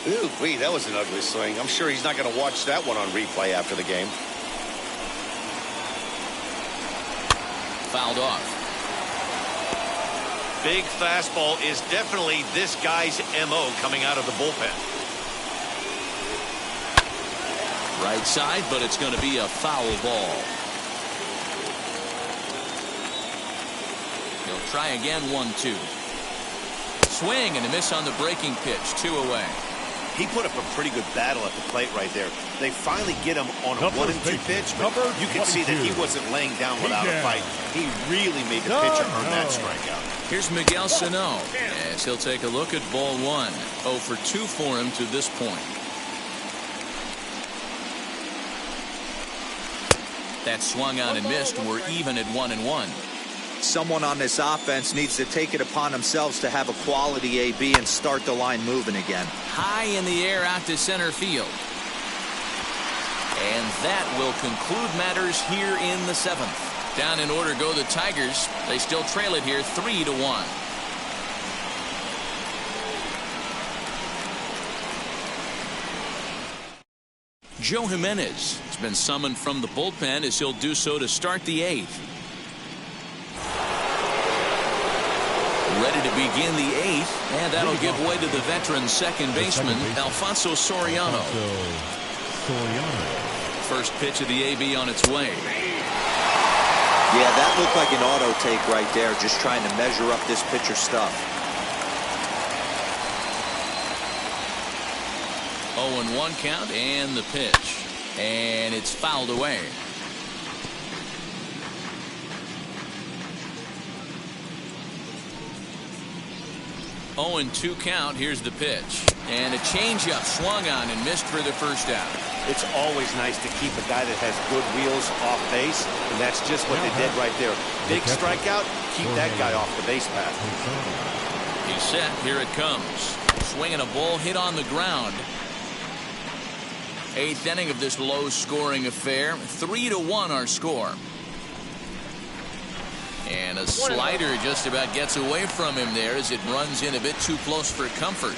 Ooh, wee, that was an ugly swing. I'm sure he's not going to watch that one on replay after the game. Fouled off. Big fastball is definitely this guy's MO coming out of the bullpen. Right side, but it's going to be a foul ball. He'll try again. 1-2. Swing and a miss on the breaking pitch. 2 away. He put up a pretty good battle at the plate right there. They finally get him on a 1-2 pitch, but you can see that he wasn't laying down without a fight. He really made the pitcher earn that strikeout. Here's Miguel Sano as he'll take a look at ball 1. 0 for 2 for him to this point. That swung on and missed. We're even at 1-1. Someone on this offense needs to take it upon themselves to have a quality AB and start the line moving again. High in the air out to center field. And that will conclude matters here in the 7th. Down in order go the Tigers. They still trail it here 3-1. Joe Jimenez has been summoned from the bullpen as he'll do so to start the 8th. Ready to begin the 8th, and that'll give way to the veteran second baseman, Alfonso Soriano. First pitch of the AB on its way. Yeah, that looked like an auto take right there, just trying to measure up this pitcher's stuff. 0-1 count, and the pitch. And it's fouled away. 0-2 count. Here's the pitch. And a changeup swung on and missed for the first out. It's always nice to keep a guy that has good wheels off base, and that's just what they did right there. Big strikeout, keep that guy off the base path. He's set. Here it comes. Swinging a ball hit on the ground. 8th inning of this low-scoring affair. 3-1 our score. And a slider just about gets away from him there as it runs in a bit too close for comfort.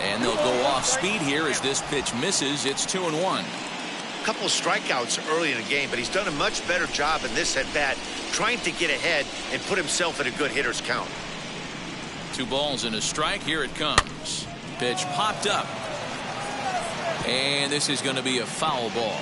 And they'll go off speed here as this pitch misses. It's 2-1. A couple of strikeouts early in the game, but he's done a much better job in this at-bat trying to get ahead and put himself in a good hitter's count. 2 balls and a strike. Here it comes. Pitch popped up. And this is going to be a foul ball.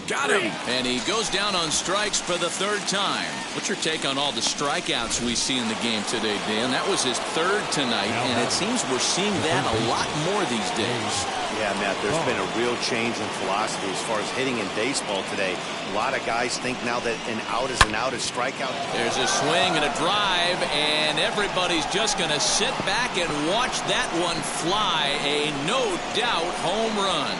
Got him. And he goes down on strikes for the third time. What's your take on all the strikeouts we see in the game today, Dan? That was his third tonight, and it seems we're seeing that a lot more these days. Yeah, Matt, there's been a real change in philosophy as far as hitting in baseball today. A lot of guys think now that an out is an out, is strikeout. There's a swing and a drive, and everybody's just going to sit back and watch that one fly. A no-doubt home run.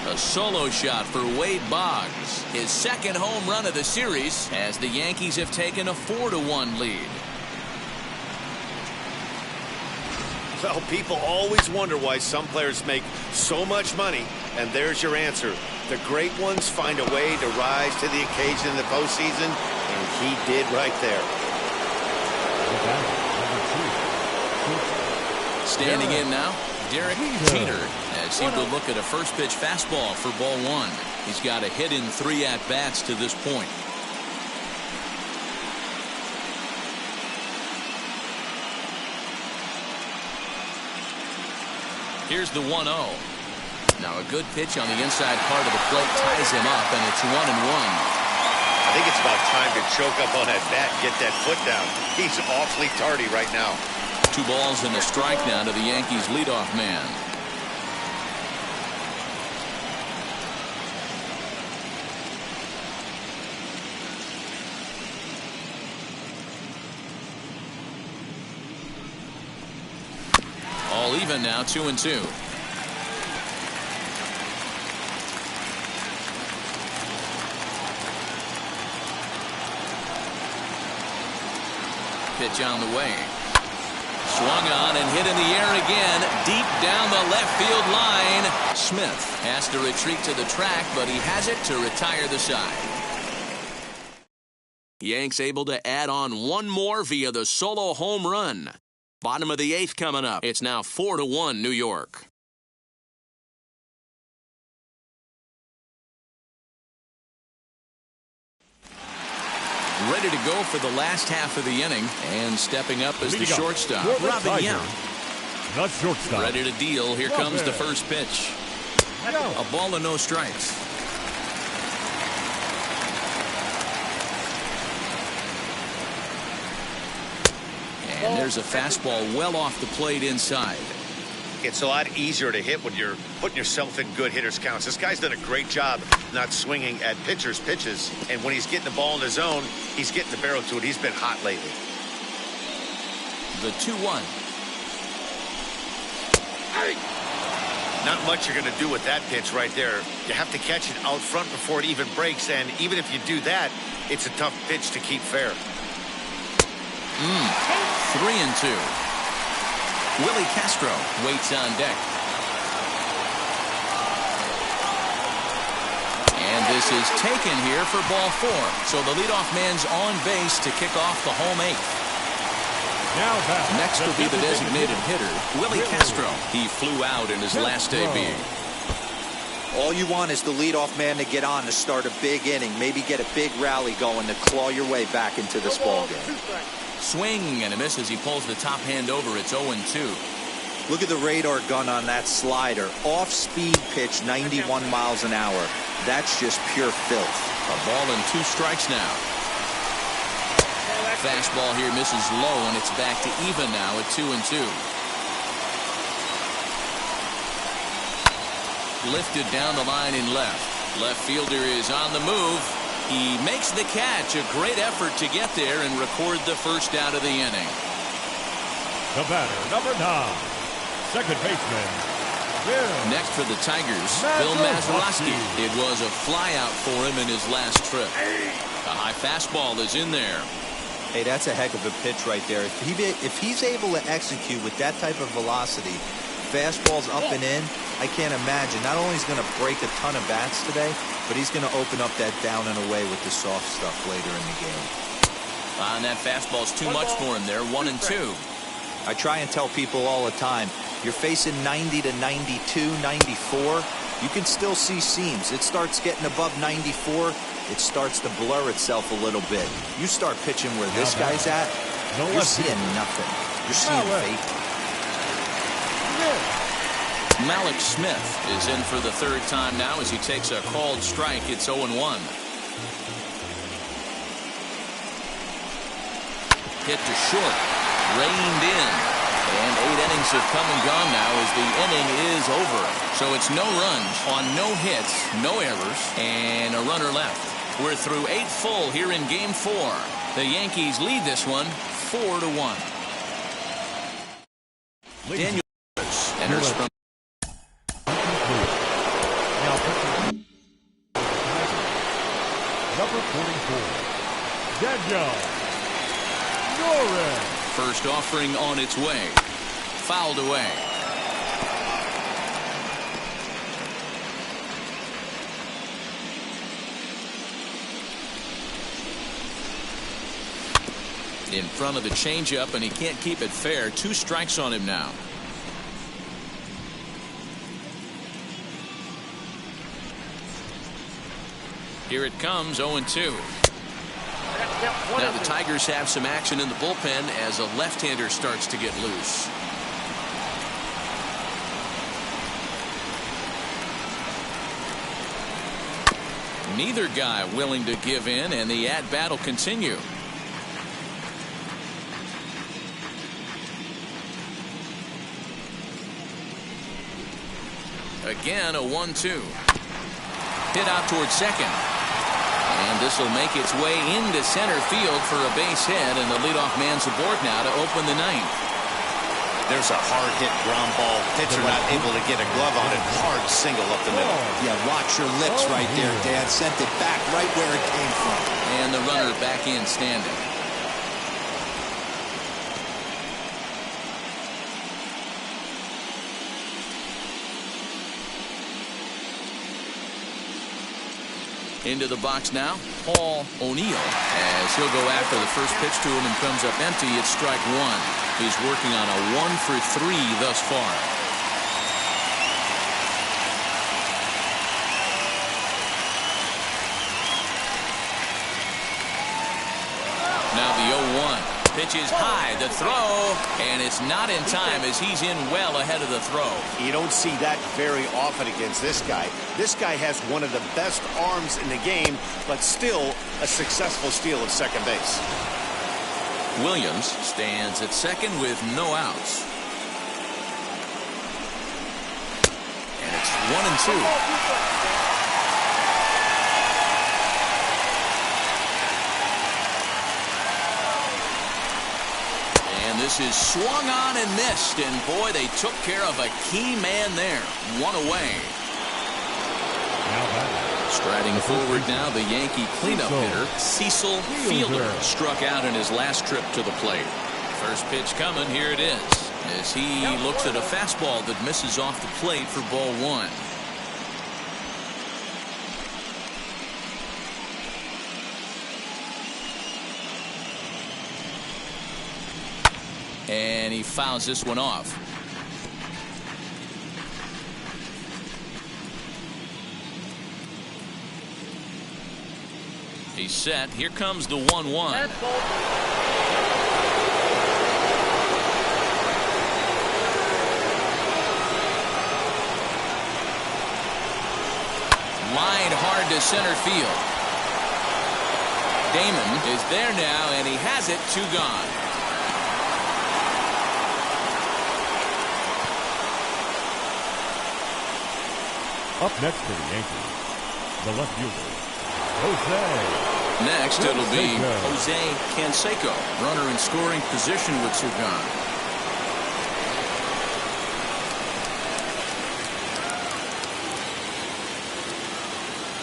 A solo shot for Wade Boggs. His second home run of the series as the Yankees have taken a 4-1 lead. So people always wonder why some players make so much money, and there's your answer. The great ones find a way to rise to the occasion in the postseason, and he did right there. Standing in now, Derek Jeter, as he will look at a first pitch fastball for ball one. He's got a hit in 3 at-bats to this point. Here's the 1-0. Now a good pitch on the inside part of the plate ties him up, and it's 1-1. I think it's about time to choke up on that bat and get that foot down. He's awfully tardy right now. 2 balls and a strike now to the Yankees leadoff man. All even now, 2-2. Pitch on the way. Swung on and hit in the air again, deep down the left field line. Smith has to retreat to the track, but he has it to retire the side. Yanks able to add on one more via the solo home run. Bottom of the 8th coming up. It's now 4-1 New York. Ready to go for the last half of the inning, and stepping up as the shortstop, Robin Young. The shortstop. Ready to deal. Here comes the first pitch. A ball and no strikes. And there's a fastball well off the plate inside. It's a lot easier to hit when you're putting yourself in good hitters' counts. This guy's done a great job not swinging at pitchers' pitches. And when he's getting the ball in his zone, he's getting the barrel to it. He's been hot lately. The 2-1. Not much you're going to do with that pitch right there. You have to catch it out front before it even breaks. And even if you do that, it's a tough pitch to keep fair. 3-2. Willie Castro waits on deck. And this is taken here for ball 4. So the leadoff man's on base to kick off the home 8th. Next will be the designated hitter, Willie Castro. He flew out in his last AB. All you want is the leadoff man to get on to start a big inning, maybe get a big rally going to claw your way back into this ball game. Swing and a miss as he pulls the top hand over. It's 0-2. Look at the radar gun on that slider. Off-speed pitch, 91 miles an hour. That's just pure filth. A ball and 2 strikes now. Fastball here misses low, and it's back to even now at 2-2. Lifted down the line in left. Left fielder is on the move. He makes the catch. A great effort to get there and record the first out of the inning. The batter, number 9, second baseman, Bill. Next for the Tigers, Bill Mazeroski. It was a flyout for him in his last trip. A high fastball is in there. Hey, that's a heck of a pitch right there. If he's able to execute with that type of velocity, fastballs up and in, I can't imagine. Not only is he going to break a ton of bats today, but he's going to open up that down and away with the soft stuff later in the game. And that fastball's too much for him there. 1-2. I try and tell people all the time, you're facing 90 to 92, 94. you can still see seams. It starts getting above 94. It starts to blur itself a little bit. You start pitching where this guy's at, you're seeing nothing. You're seeing fake. Malik Smith is in for the third time now as he takes a called strike. It's 0-1. Hit to short. Reined in. And 8 innings have come and gone now as the inning is over. So it's no runs on no hits, no errors, and a runner left. We're through 8 full here in Game 4. The Yankees lead this one 4-1. Daniel enters from number 44, Daniel. First offering on its way. Fouled away. In front of the changeup, and he can't keep it fair. 2 strikes on him now. Here it comes, 0-2. Now the Tigers have some action in the bullpen as a left-hander starts to get loose. Neither guy willing to give in, and the at-bat will continue. Again, a 1-2. Hit out towards second. And this will make its way into center field for a base hit, and the leadoff man's aboard now to open the 9th. There's a hard hit ground ball. Pitcher not able to get a glove on it. Hard single up the middle. Yeah, watch your lips right there, Dad. Sent it back right where it came from. And the runner back in standing. Into the box now, Paul O'Neill, as he'll go after the first pitch to him and comes up empty. It's strike 1. He's working on a 1-for-3 thus far. Now the 0-1. Pitch is high, the throw, and it's not in time as he's in well ahead of the throw. You don't see that very often against this guy. This guy has one of the best arms in the game, but still a successful steal of second base. Williams stands at second with no outs. And it's 1-2. This is swung on and missed, and boy, they took care of a key man there. 1 away. Striding forward now, the Yankee cleanup hitter, Cecil Fielder, struck out in his last trip to the plate. First pitch coming, here it is, as he looks at a fastball that misses off the plate for ball 1. And he fouls this one off. He's set. Here comes the 1-1. Lined hard to center field. Damon is there now, and he has it. 2 gone. Up next for the Yankees, the left fielder, Jose. Next, it'll be Jose Canseco, runner in scoring position with 2 gone.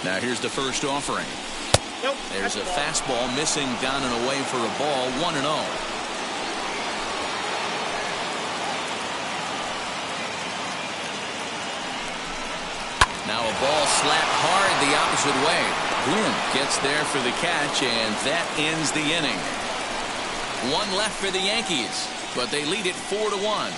Now here's the first offering. There's a fastball missing down and away for a ball. 1-0. Now a ball slapped hard the opposite way. Glynn gets there for the catch, and that ends the inning. 1 left for the Yankees, but they lead it 4-1.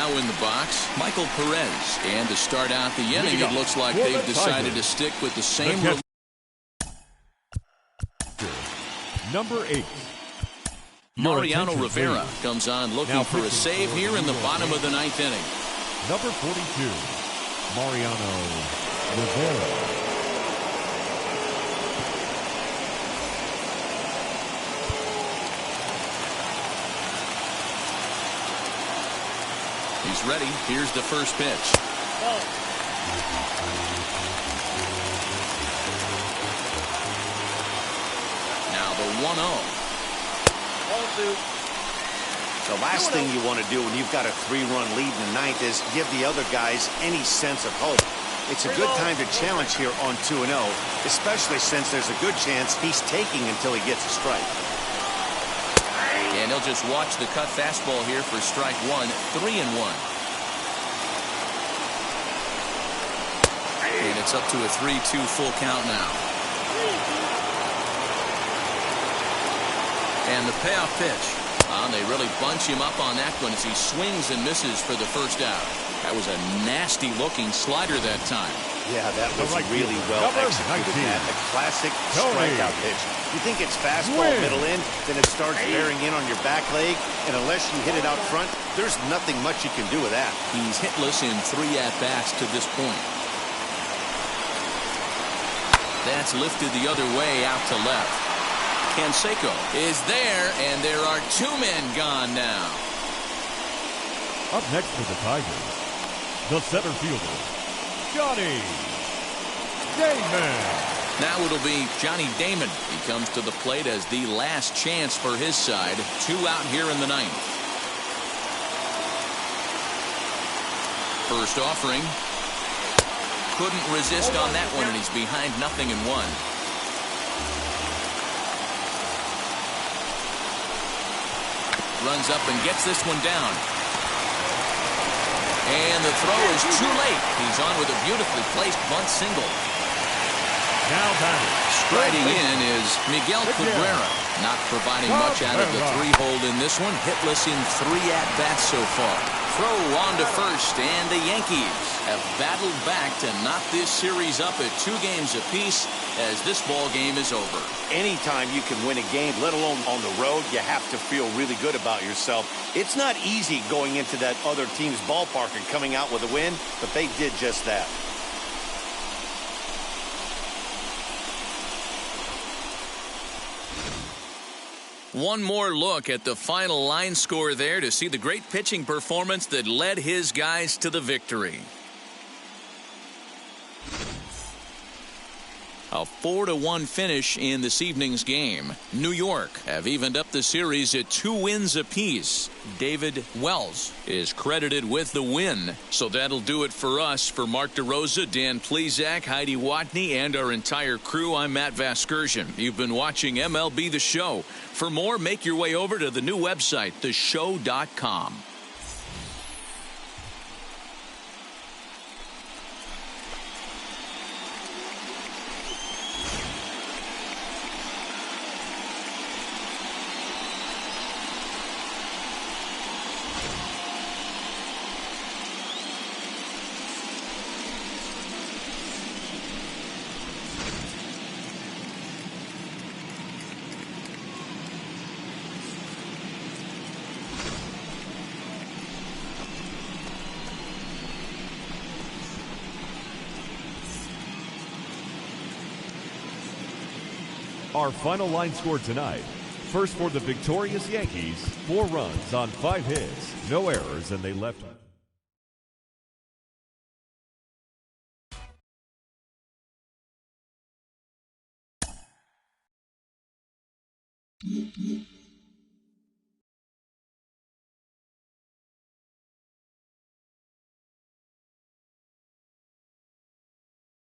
now in the box, Michael Perez. And to start out the inning, it looks like they've decided to stick with the same. Number 8. Mariano Rivera comes on looking for a save here in the bottom of the 9th inning. Number 42, Mariano Rivera. He's ready. Here's the first pitch. Now the 1-0. The last thing you want to do when you've got a 3-run lead in the 9th is give the other guys any sense of hope. It's a good time to challenge here on 2-0, especially since there's a good chance he's taking until he gets a strike. And he'll just watch the cut fastball here for strike 1, 3-1. And it's up to a 3-2 full count now. And the payoff pitch. They really bunch him up on that one as he swings and misses for the first out. That was a nasty-looking slider that time. Yeah, that was really well executed, Matt. A classic strikeout pitch. You think it's fastball middle in, then it starts bearing in on your back leg, and unless you hit it out front, there's nothing much you can do with that. He's hitless in 3 at-bats to this point. That's lifted the other way out to left. Canseco is there, and there are 2 men gone now. Up next for the Tigers, the center fielder, Johnny Damon. Now it'll be Johnny Damon. He comes to the plate as the last chance for his side. 2 out here in the 9th. First offering. Couldn't resist on that one, and he's behind 0-1. Runs up and gets this one down. And the throw is too late. He's on with a beautifully placed bunt single. Now batting. Striding in is Miguel Cabrera. Not providing much out of the 3-hole in this one. Hitless in 3 at-bats so far. Throw on to first, and the Yankees have battled back to knock this series up at 2 games apiece as this ball game is over. Anytime you can win a game, let alone on the road, you have to feel really good about yourself. It's not easy going into that other team's ballpark and coming out with a win, but they did just that. One more look at the final line score there to see the great pitching performance that led his guys to the victory. A 4-1 finish in this evening's game. New York have evened up the series at 2 wins apiece. David Wells is credited with the win. So that'll do it for us. For Mark DeRosa, Dan Plesac, Heidi Watney, and our entire crew, I'm Matt Vasgersian. You've been watching MLB The Show. For more, make your way over to the new website, theshow.com. Our final line score tonight. First for the victorious Yankees, 4 runs on 5 hits, no errors, and they left.